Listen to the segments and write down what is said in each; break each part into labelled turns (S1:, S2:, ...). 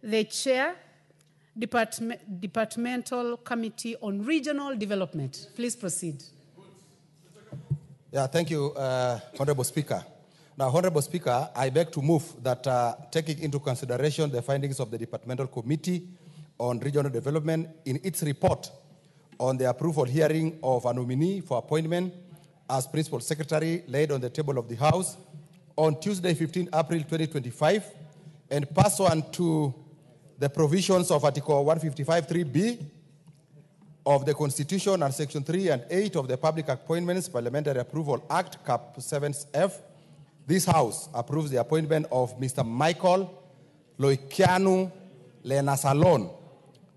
S1: The Chair, Departmental Committee on Regional Development. Please proceed.
S2: Yeah, thank you, Honorable Speaker. Now, Honorable Speaker, I beg to move that taking into consideration the findings of the Departmental Committee on Regional Development in its report on the approval hearing of a nominee for appointment as Principal Secretary laid on the table of the House on Tuesday, 15 April 2025, and pursuant to the provisions of Article 155(3)(b) of the Constitution and Section 3 and 8 of the Public Appointments Parliamentary Approval Act, Cap 7F, this House approves the appointment of Mr. Michael Lenasalon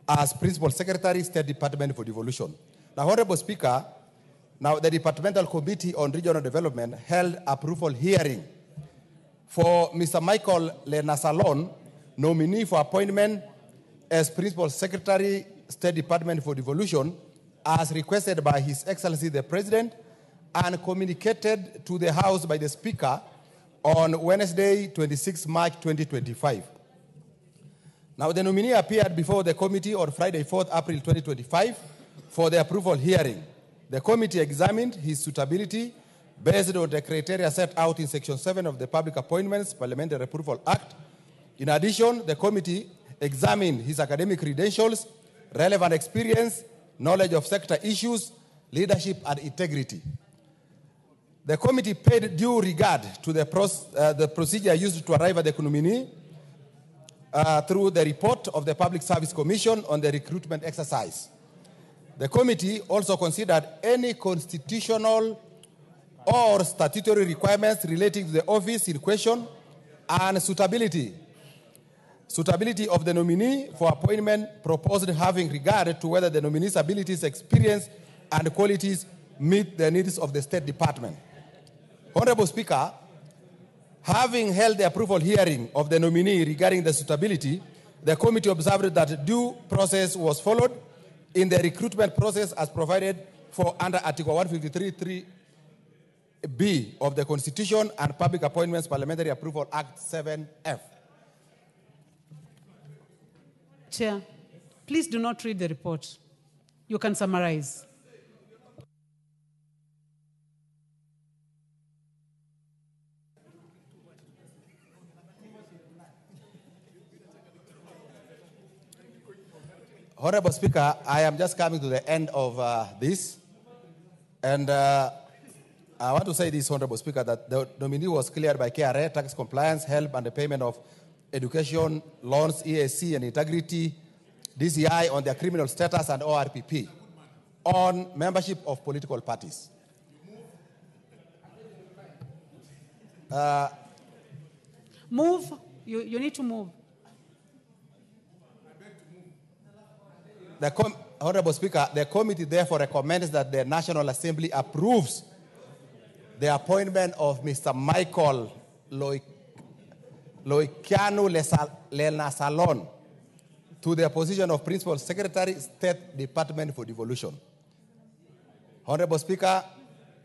S2: as Principal Secretary, State Department for Devolution. Now, Honorable Speaker, now the Departmental Committee on Regional Development held approval hearing for Mr. Michael Lenasalon, nominee for appointment as Principal Secretary, State Department for Devolution, as requested by His Excellency the President and communicated to the House by the Speaker on Wednesday, 26 March 2025. Now, the nominee appeared before the committee on Friday, 4th April 2025 for the approval hearing. The committee examined his suitability based on the criteria set out in Section 7 of the Public Appointments Parliamentary Approval Act. In addition, the committee examined his academic credentials, relevant experience, knowledge of sector issues, leadership, and integrity. The committee paid due regard to the procedure used to arrive at the nominee through the report of the Public Service Commission on the recruitment exercise. The committee also considered any constitutional or statutory requirements relating to the office in question and suitability of the nominee for appointment proposed, having regard to whether the nominee's abilities, experience, and qualities meet the needs of the State Department. Honorable Speaker, having held the approval hearing of the nominee regarding the suitability, the committee observed that due process was followed in the recruitment process as provided for under Article 153(3)(b) of the Constitution and Public Appointments Parliamentary Approval Act 7F.
S1: Chair, please do not read the report. You can summarize.
S2: Honorable Speaker, I am just coming to the end of this. And I want to say this, Honorable Speaker, that the nominee was cleared by KRA, tax compliance, help, and the payment of education, loans, EAC, and integrity, DCI on their criminal status, and ORPP on membership of political parties.
S1: Move. You need to move.
S2: Honorable Speaker, the committee therefore recommends that the National Assembly approves the appointment of Mr. Michael Lenasalon to the position of Principal Secretary, State Department for Devolution. Honorable Speaker,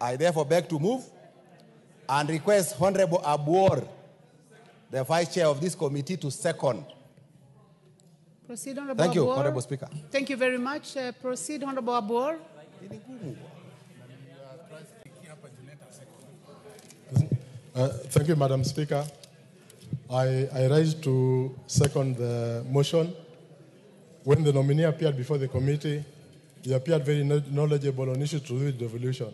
S2: I therefore beg to move and request Honorable Abor, the Vice Chair of this committee, to second.
S1: Proceed, Honorable
S2: Thank you,
S1: Abor.
S2: Honorable Speaker.
S1: Thank you very much. Proceed, Honorable Abor.
S3: Thank you, Madam Speaker. I rise to second the motion. When the nominee appeared before the committee, he appeared very knowledgeable on issues to do with devolution.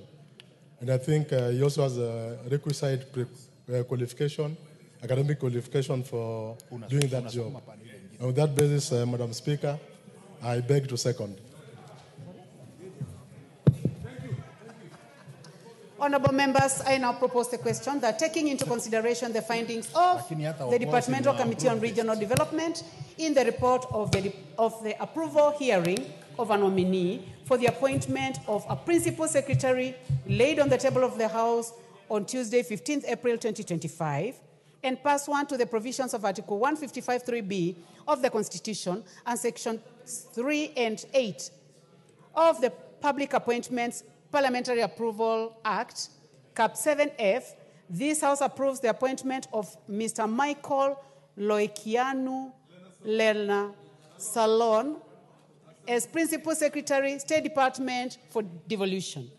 S3: And I think he also has a requisite qualification, academic qualification for doing that job. On that basis, Madam Speaker, I beg to second.
S1: Honorable members, I now propose the question that taking into consideration the findings of the Departmental Committee on Regional Development in the report of the approval hearing of a nominee for the appointment of a Principal Secretary laid on the table of the House on Tuesday, 15th April 2025, and pursuant to the provisions of Article 155(3)(b) of the Constitution and Section 3 and 8 of the Public Appointments Parliamentary Approval Act, Cap 7F, this House approves the appointment of Mr. Michael Lenasalon as Principal Secretary, State Department for Devolution.